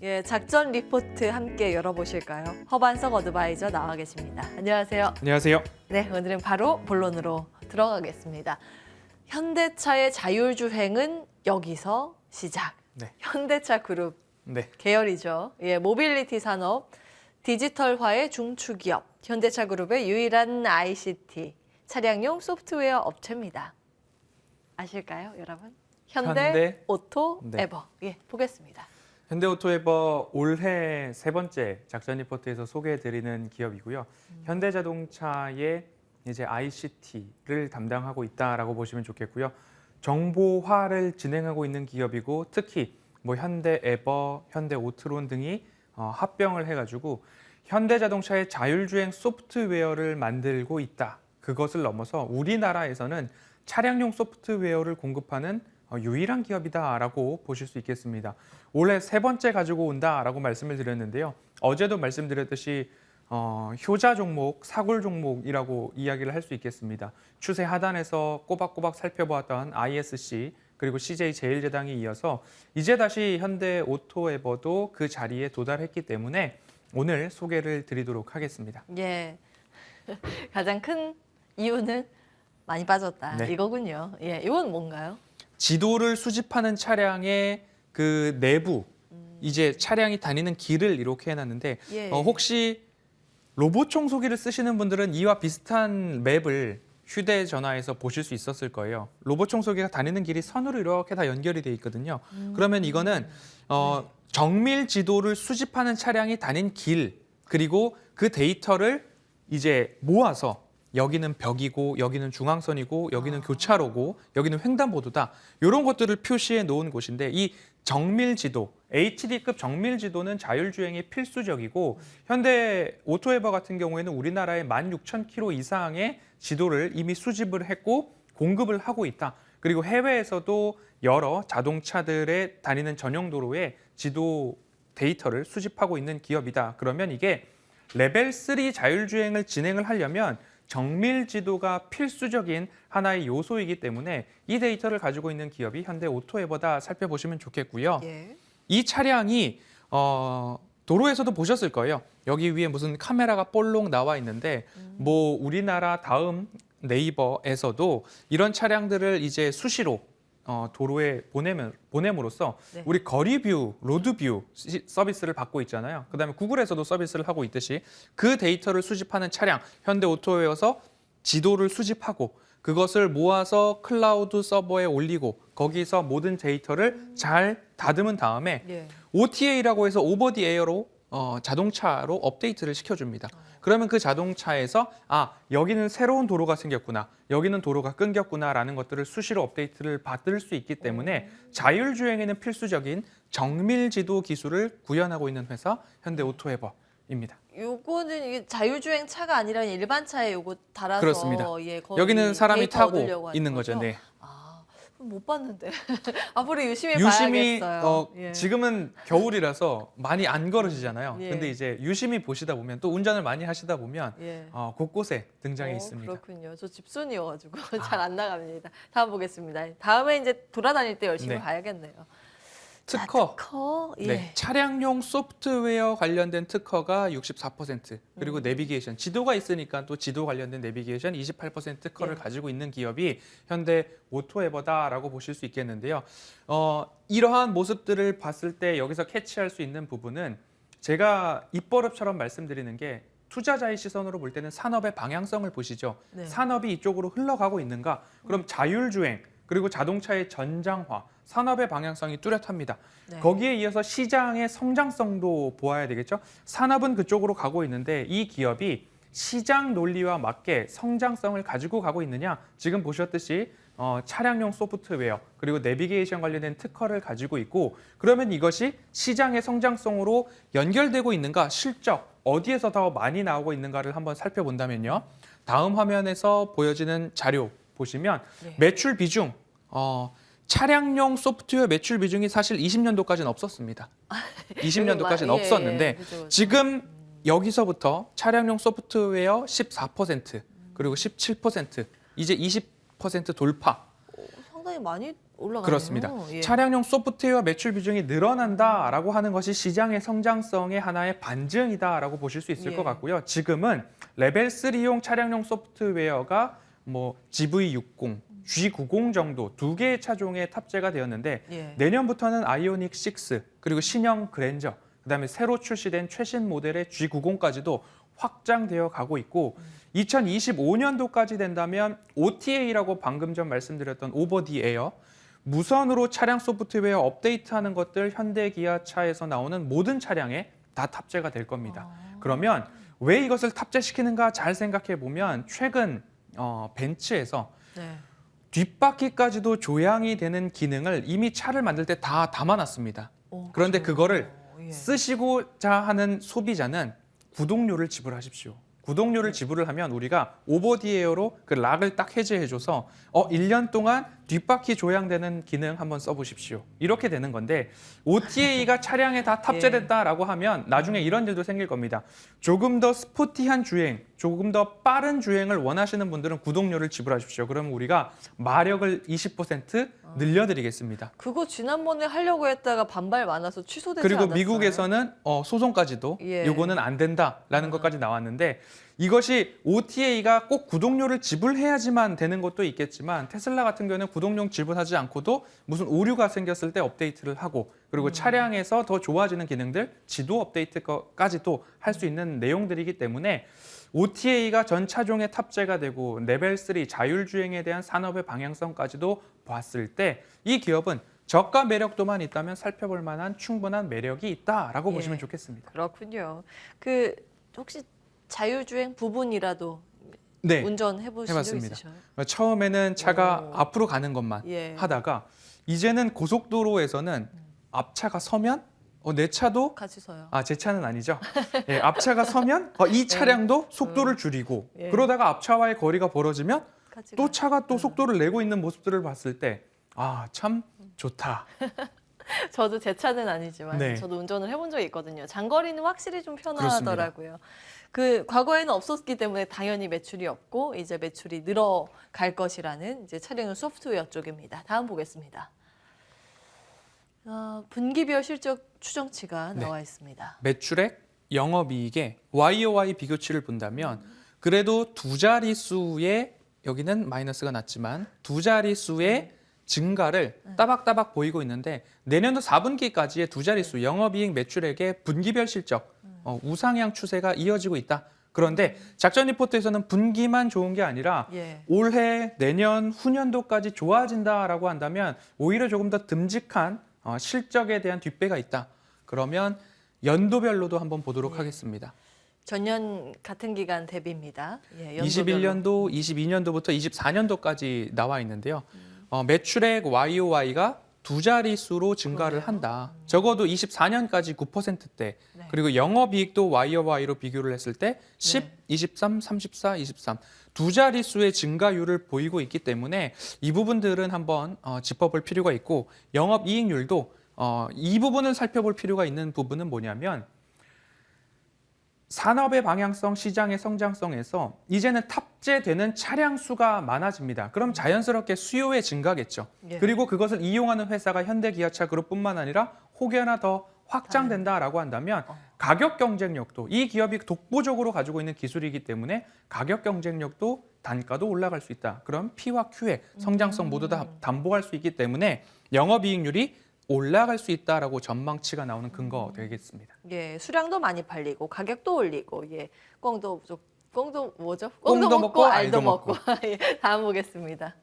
예, 작전 리포트 함께 열어보실까요? 허반석 어드바이저 나와 계십니다. 안녕하세요. 안녕하세요. 네, 오늘은 바로 본론으로 들어가겠습니다. 현대차의 자율주행은 여기서 시작. 네. 현대차 그룹 네. 계열이죠. 예, 모빌리티 산업 디지털화의 중추기업 현대차 그룹의 유일한 ICT 차량용 소프트웨어 업체입니다. 아실까요, 여러분? 현대 오토 네. 에버. 예, 보겠습니다. 현대오토에버 올해 세 번째 작전 리포트에서 소개해드리는 기업이고요. 현대자동차의 이제 ICT를 담당하고 있다라고 보시면 좋겠고요. 정보화를 진행하고 있는 기업이고 특히 뭐 현대에버, 현대오트론 등이 합병을 해가지고 현대자동차의 자율주행 소프트웨어를 만들고 있다. 그것을 넘어서 우리나라에서는 차량용 소프트웨어를 공급하는 유일한 기업이다라고 보실 수 있겠습니다. 올해 세 번째 가지고 온다라고 말씀을 드렸는데요. 어제도 말씀드렸듯이 효자 종목, 사골 종목이라고 이야기를 할 수 있겠습니다. 추세 하단에서 꼬박꼬박 살펴보았던 ISC 그리고 CJ 제일제당이 이어서 이제 다시 현대 오토에버도 그 자리에 도달했기 때문에 오늘 소개를 드리도록 하겠습니다. 예, 가장 큰 이유는 많이 빠졌다. 네. 이거군요. 예, 이건 뭔가요? 지도를 수집하는 차량의 그 내부, 이제 차량이 다니는 길을 이렇게 해놨는데 예. 혹시 로봇 청소기를 쓰시는 분들은 이와 비슷한 맵을 휴대전화에서 보실 수 있었을 거예요. 로봇 청소기가 다니는 길이 선으로 이렇게 다 연결이 돼 있거든요. 그러면 이거는 정밀 지도를 수집하는 차량이 다닌 길, 그리고 그 데이터를 이제 모아서 여기는 벽이고 여기는 중앙선이고 여기는 교차로고 여기는 횡단보도다. 이런 것들을 표시해 놓은 곳인데 이 정밀지도, HD급 정밀지도는 자율주행이 필수적이고 현대 오토에버 같은 경우에는 우리나라에 16,000km 이상의 지도를 이미 수집을 했고 공급을 하고 있다. 그리고 해외에서도 여러 자동차들의 다니는 전용 도로에 지도 데이터를 수집하고 있는 기업이다. 그러면 이게 레벨 3 자율주행을 진행을 하려면 정밀 지도가 필수적인 하나의 요소이기 때문에 이 데이터를 가지고 있는 기업이 현대 오토에버다 살펴보시면 좋겠고요. 예. 이 차량이 도로에서도 보셨을 거예요. 여기 위에 무슨 카메라가 볼록 나와 있는데 뭐 우리나라 다음 네이버에서도 이런 차량들을 이제 수시로 도로에 보냄으로써 네. 우리 거리뷰, 로드뷰 서비스를 받고 있잖아요. 그다음에 구글에서도 서비스를 하고 있듯이 그 데이터를 수집하는 차량, 현대오토웨어에서 지도를 수집하고 그것을 모아서 클라우드 서버에 올리고 거기서 모든 데이터를 잘 다듬은 다음에 예. OTA라고 해서 오버 디 에어로 자동차로 업데이트를 시켜줍니다. 그러면 그 자동차에서 여기는 새로운 도로가 생겼구나, 여기는 도로가 끊겼구나라는 것들을 수시로 업데이트를 받을 수 있기 때문에 자율주행에는 필수적인 정밀지도 기술을 구현하고 있는 회사 현대오토에버입니다. 요거는 이게 자율주행 차가 아니라 일반 차에 요거 달아서 그렇습니다. 예, 거의 여기는 사람이 데이터 타고 얻으려고 하는 있는 거죠. 네. 못 봤는데 앞으로 유심히 유심히 봐야겠어요. 예. 지금은 겨울이라서 많이 안 걸어지잖아요. 예. 근데 이제 유심히 보시다 보면 또 운전을 많이 하시다 보면 예. 곳곳에 등장해 있습니다. 그렇군요. 저 집순이여가지고 잘 안 나갑니다. 다음 보겠습니다. 다음에 이제 돌아다닐 때 열심히 네. 봐야겠네요. 특허. 특허. 예. 네, 차량용 소프트웨어 관련된 특허가 64%, 그리고 내비게이션, 지도가 있으니까 또 지도 관련된 내비게이션 28% 특허를 예. 가지고 있는 기업이 현대 오토에버다라고 보실 수 있겠는데요. 이러한 모습들을 봤을 때 여기서 캐치할 수 있는 부분은 제가 입버릇처럼 말씀드리는 게 투자자의 시선으로 볼 때는 산업의 방향성을 보시죠. 네. 산업이 이쪽으로 흘러가고 있는가? 그럼 자율주행, 그리고 자동차의 전장화, 산업의 방향성이 뚜렷합니다. 네. 거기에 이어서 시장의 성장성도 보아야 되겠죠. 산업은 그쪽으로 가고 있는데 이 기업이 시장 논리와 맞게 성장성을 가지고 가고 있느냐. 지금 보셨듯이 차량용 소프트웨어 그리고 내비게이션 관련된 특허를 가지고 있고 그러면 이것이 시장의 성장성으로 연결되고 있는가. 실적 어디에서 더 많이 나오고 있는가를 한번 살펴본다면요. 다음 화면에서 보여지는 자료 보시면 네. 매출 비중 차량용 소프트웨어 매출 비중이 사실 20년도까지는 없었습니다. 20년도까지는 예, 없었는데 그죠. 지금 여기서부터 차량용 소프트웨어 14% 그리고 17% 이제 20% 돌파. 상당히 많이 올라가네요. 그렇습니다. 예. 차량용 소프트웨어 매출 비중이 늘어난다라고 하는 것이 시장의 성장성의 하나의 반증이다라고 보실 수 있을 예. 것 같고요. 지금은 레벨 3용 차량용 소프트웨어가 뭐 GV60, G90 정도 두 개의 차종에 탑재가 되었는데 예. 내년부터는 아이오닉 6 그리고 신형 그랜저 그다음에 새로 출시된 최신 모델의 G90까지도 확장되어 가고 있고 2025년도까지 된다면 OTA라고 방금 전 말씀드렸던 오버 디 에어 무선으로 차량 소프트웨어 업데이트하는 것들 현대 기아차에서 나오는 모든 차량에 다 탑재가 될 겁니다. 그러면 왜 이것을 탑재시키는가 잘 생각해 보면 최근 벤츠에서 네. 뒷바퀴까지도 조향이 되는 기능을 이미 차를 만들 때 다 담아놨습니다. 그런데 그래요? 그거를 예. 쓰시고자 하는 소비자는 구독료를 지불하십시오. 구독료를 지불을 하면 우리가 오버디에어로 그 락을 딱 해제해줘서 1년 동안 뒷바퀴 조향되는 기능 한번 써보십시오. 이렇게 되는 건데 OTA가 차량에 다 탑재됐다라고 하면 나중에 이런 일도 생길 겁니다. 조금 더 스포티한 주행, 조금 더 빠른 주행을 원하시는 분들은 구독료를 지불하십시오. 그러면 우리가 마력을 20% 늘려드리겠습니다. 그거 지난번에 하려고 했다가 반발 많아서 취소되지 그리고 않았어요? 미국에서는 소송까지도 예. 요거는 안 된다라는 것까지 나왔는데 이것이 OTA가 꼭 구독료를 지불해야지만 되는 것도 있겠지만 테슬라 같은 경우는 구독료 지불하지 않고도 무슨 오류가 생겼을 때 업데이트를 하고 그리고 차량에서 더 좋아지는 기능들 지도 업데이트까지도 할 수 있는 내용들이기 때문에 OTA가 전 차종에 탑재가 되고 레벨 3 자율주행에 대한 산업의 방향성까지도 봤을 때 이 기업은 저가 매력도만 있다면 살펴볼 만한 충분한 매력이 있다라고 예. 보시면 좋겠습니다. 그렇군요. 그 혹시 자율주행 부분이라도 네, 운전해 보신 적 해봤습니다. 있으셔요? 처음에는 차가 오. 앞으로 가는 것만 예. 하다가 이제는 고속도로에서는 앞차가 서면 내 차도 같이 서요. 제 차는 아니죠. 예, 앞차가 서면 이 차량도 속도를 줄이고 예. 그러다가 앞차와의 거리가 벌어지면 같이 또 가요. 차가 또 속도를 내고 있는 모습들을 봤을 때 참 좋다. 저도 제 차는 아니지만 네. 저도 운전을 해본 적이 있거든요. 장거리는 확실히 좀 편하더라고요. 그 과거에는 없었기 때문에 당연히 매출이 없고 이제 매출이 늘어갈 것이라는 이제 차량용 소프트웨어 쪽입니다. 다음 보겠습니다. 분기별 실적 추정치가 네. 나와 있습니다. 매출액, 영업이익의 YOY 비교치를 본다면 그래도 두 자릿수의 여기는 마이너스가 났지만 두 자릿수의 증가를 따박따박 보이고 있는데 내년도 4분기까지의 두 자릿수 영업이익 매출액의 분기별 실적 우상향 추세가 이어지고 있다. 그런데 작전 리포트에서는 분기만 좋은 게 아니라 예. 올해, 내년, 후년도까지 좋아진다라고 한다면 오히려 조금 더 듬직한 실적에 대한 뒷배가 있다. 그러면 연도별로도 한번 보도록 하겠습니다. 전년 같은 기간 대비입니다. 예, 21년도, 22년도부터 24년도까지 나와 있는데요. 매출액 YOY가 두 자릿수로 증가를 그러네요. 한다. 적어도 24년까지 9%대. 네. 그리고 영업이익도 YOY로 비교를 했을 때 10, 23, 34, 23. 두 자릿수의 증가율을 보이고 있기 때문에 이 부분들은 한번 짚어볼 필요가 있고 영업이익률도 이 부분을 살펴볼 필요가 있는 부분은 뭐냐면 산업의 방향성, 시장의 성장성에서 이제는 탑재되는 차량 수가 많아집니다. 그럼 자연스럽게 수요의 증가겠죠. 예. 그리고 그것을 이용하는 회사가 현대기아차 그룹뿐만 아니라 혹여나 더 확장된다라고 한다면 가격 경쟁력도 이 기업이 독보적으로 가지고 있는 기술이기 때문에 가격 경쟁력도 단가도 올라갈 수 있다. 그럼 P와 Q의 성장성 모두 다 담보할 수 있기 때문에 영업이익률이 올라갈 수 있다라고 전망치가 나오는 근거 되겠습니다. 예, 수량도 많이 팔리고 가격도 올리고 예, 꽁도 뭐죠? 꽁도 먹고 알도 알도 먹고. 예, 다음 보겠습니다.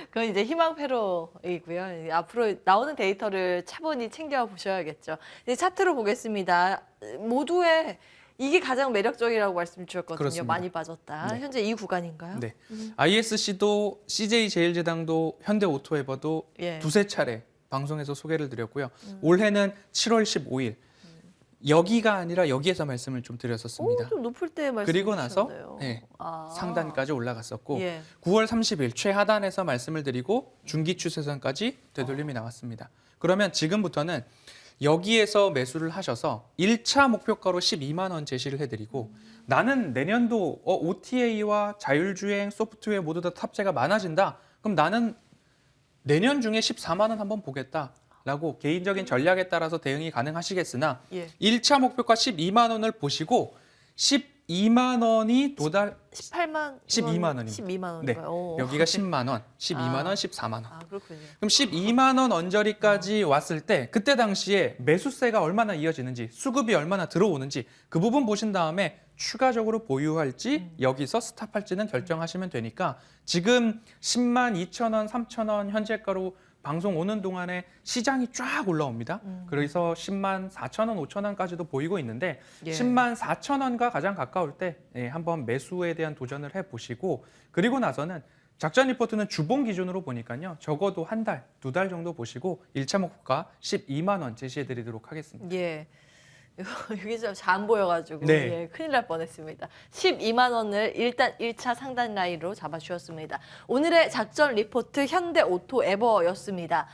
그건 이제 희망회로이고요. 앞으로 나오는 데이터를 차분히 챙겨 보셔야겠죠. 이제 차트로 보겠습니다. 모두의 이게 가장 매력적이라고 말씀 주셨거든요. 그렇습니다. 많이 빠졌다. 네. 현재 이 구간인가요? 네, ISC도 CJ제일제당도 현대오토에버도 예. 두세 차례 방송에서 소개를 드렸고요. 올해는 7월 15일 여기가 아니라 여기에서 말씀을 좀 드렸었습니다. 좀 높을 때 말씀 그리고 나서 주셨네요. 네, 아. 상단까지 올라갔었고 예. 9월 30일 최하단에서 말씀을 드리고 중기 추세선까지 되돌림이 나왔습니다. 그러면 지금부터는 여기에서 매수를 하셔서 1차 목표가로 12만 원 제시를 해드리고 나는 내년도 OTA와 자율주행 소프트웨어 모두 다 탑재가 많아진다. 그럼 나는 내년 중에 14만 원 한번 보겠다라고 개인적인 전략에 따라서 대응이 가능하시겠으나 예. 1차 목표가 12만 원을 보시고 12만 원이 도달 18만 12만 원입니다. 12만 네. 원인가요? 여기가 10만 원, 12만 아. 원, 14만 원. 아, 그렇군요. 그럼 12만 원 언저리까지 왔을 때 그때 당시에 매수세가 얼마나 이어지는지 수급이 얼마나 들어오는지 그 부분 보신 다음에 추가적으로 보유할지 여기서 스탑할지는 결정하시면 되니까 지금 10만 2천 원, 3천 원 현재가로 방송 오는 동안에 시장이 쫙 올라옵니다. 그래서 10만 4천 원, 5천 원까지도 보이고 있는데 예. 10만 4천 원과 가장 가까울 때 한번 매수에 대한 도전을 해보시고 그리고 나서는 작전 리포트는 주봉 기준으로 보니까요. 적어도 한 달, 두 달 정도 보시고 1차 목표가 12만 원 제시해드리도록 하겠습니다. 예. 여기 좀 잘 안 보여가지고 네. 예, 큰일 날 뻔했습니다. 12만 원을 일단 1차 상단 라인으로 잡아주셨습니다. 오늘의 작전 리포트 현대오토 에버였습니다.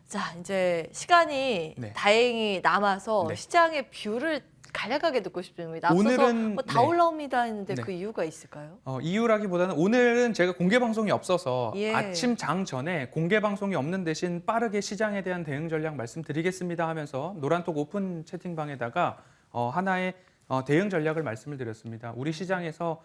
자, 이제 시간이 네. 다행히 남아서 네. 시장의 뷰를 간략하게 듣고 싶습니다. 앞서서 오늘은 뭐 다 네. 올라옵니다 했는데 네. 그 이유가 있을까요? 이유라기보다는 오늘은 제가 공개 방송이 없어서 예. 아침 장 전에 공개 방송이 없는 대신 빠르게 시장에 대한 대응 전략 말씀드리겠습니다 하면서 노란톡 오픈 채팅방에다가 하나의 대응 전략을 말씀을 드렸습니다. 우리 시장에서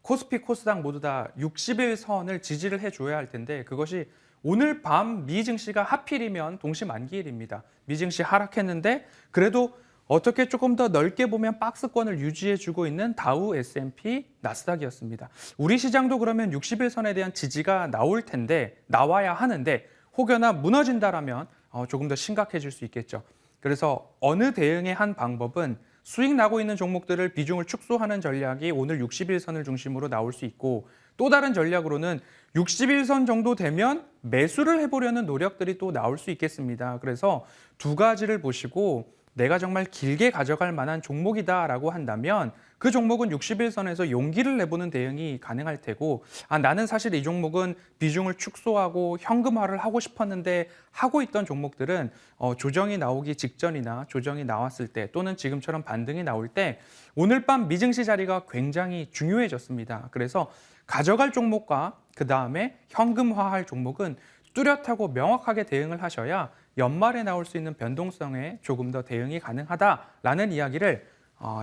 코스피, 코스닥 모두 다 60일 선을 지지를 해줘야 할 텐데 그것이 오늘 밤 미증시가 하필이면 동시만기일입니다. 미증시 하락했는데 그래도 어떻게 조금 더 넓게 보면 박스권을 유지해주고 있는 다우, S&P, 나스닥이었습니다. 우리 시장도 그러면 60일 선에 대한 지지가 나올 텐데 나와야 하는데 혹여나 무너진다라면 조금 더 심각해질 수 있겠죠. 그래서 어느 대응의 한 방법은 수익 나고 있는 종목들을 비중을 축소하는 전략이 오늘 60일 선을 중심으로 나올 수 있고 또 다른 전략으로는 60일 선 정도 되면 매수를 해보려는 노력들이 또 나올 수 있겠습니다. 그래서 두 가지를 보시고 내가 정말 길게 가져갈 만한 종목이다라고 한다면 그 종목은 60일 선에서 용기를 내보는 대응이 가능할 테고 나는 사실 이 종목은 비중을 축소하고 현금화를 하고 싶었는데 하고 있던 종목들은 조정이 나오기 직전이나 조정이 나왔을 때 또는 지금처럼 반등이 나올 때 오늘 밤 미증시 자리가 굉장히 중요해졌습니다. 그래서 가져갈 종목과 그다음에 현금화할 종목은 뚜렷하고 명확하게 대응을 하셔야 연말에 나올 수 있는 변동성에 조금 더 대응이 가능하다라는 이야기를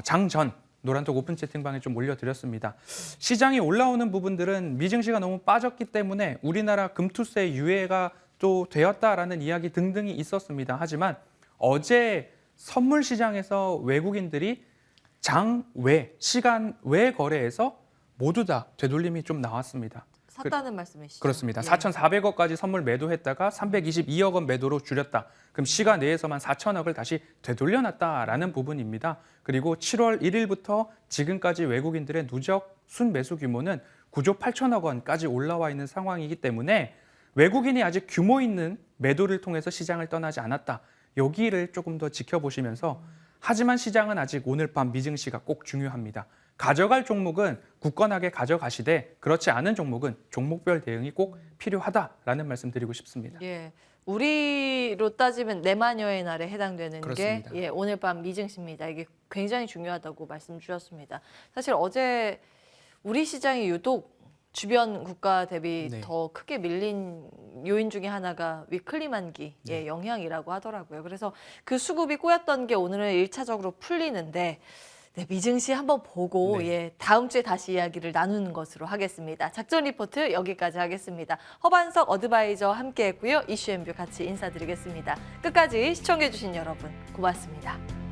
장전 노란톡 오픈 채팅방에 좀 올려드렸습니다. 시장이 올라오는 부분들은 미증시가 너무 빠졌기 때문에 우리나라 금투세 유예가 또 되었다라는 이야기 등등이 있었습니다. 하지만 어제 선물 시장에서 외국인들이 장외, 시간 외 거래에서 모두 다 되돌림이 좀 나왔습니다. 샀다는 말씀이시죠? 그렇습니다. 예. 4,400억까지 선물 매도했다가 322억 원 매도로 줄였다. 그럼 시간 내에서만 4천억을 다시 되돌려놨다라는 부분입니다. 그리고 7월 1일부터 지금까지 외국인들의 누적 순매수 규모는 9조 8천억 원까지 올라와 있는 상황이기 때문에 외국인이 아직 규모 있는 매도를 통해서 시장을 떠나지 않았다. 여기를 조금 더 지켜보시면서 하지만 시장은 아직 오늘 밤 미증시가 꼭 중요합니다. 가져갈 종목은 굳건하게 가져가시되 그렇지 않은 종목은 종목별 대응이 꼭 필요하다라는 말씀 드리고 싶습니다. 예, 우리로 따지면 내마녀의 날에 해당되는 그렇습니다. 게 오늘 밤 미증시입니다. 이게 굉장히 중요하다고 말씀 주셨습니다. 사실 어제 우리 시장이 유독 주변 국가 대비 네. 더 크게 밀린 요인 중에 하나가 위클리 만기의 네. 영향이라고 하더라고요. 그래서 그 수급이 꼬였던 게 오늘은 1차적으로 풀리는데 네, 미증시 한번 보고 네. 다음 주에 다시 이야기를 나누는 것으로 하겠습니다. 작전 리포트 여기까지 하겠습니다. 허반석 어드바이저 함께했고요. 이슈앤뷰 같이 인사드리겠습니다. 끝까지 시청해주신 여러분 고맙습니다.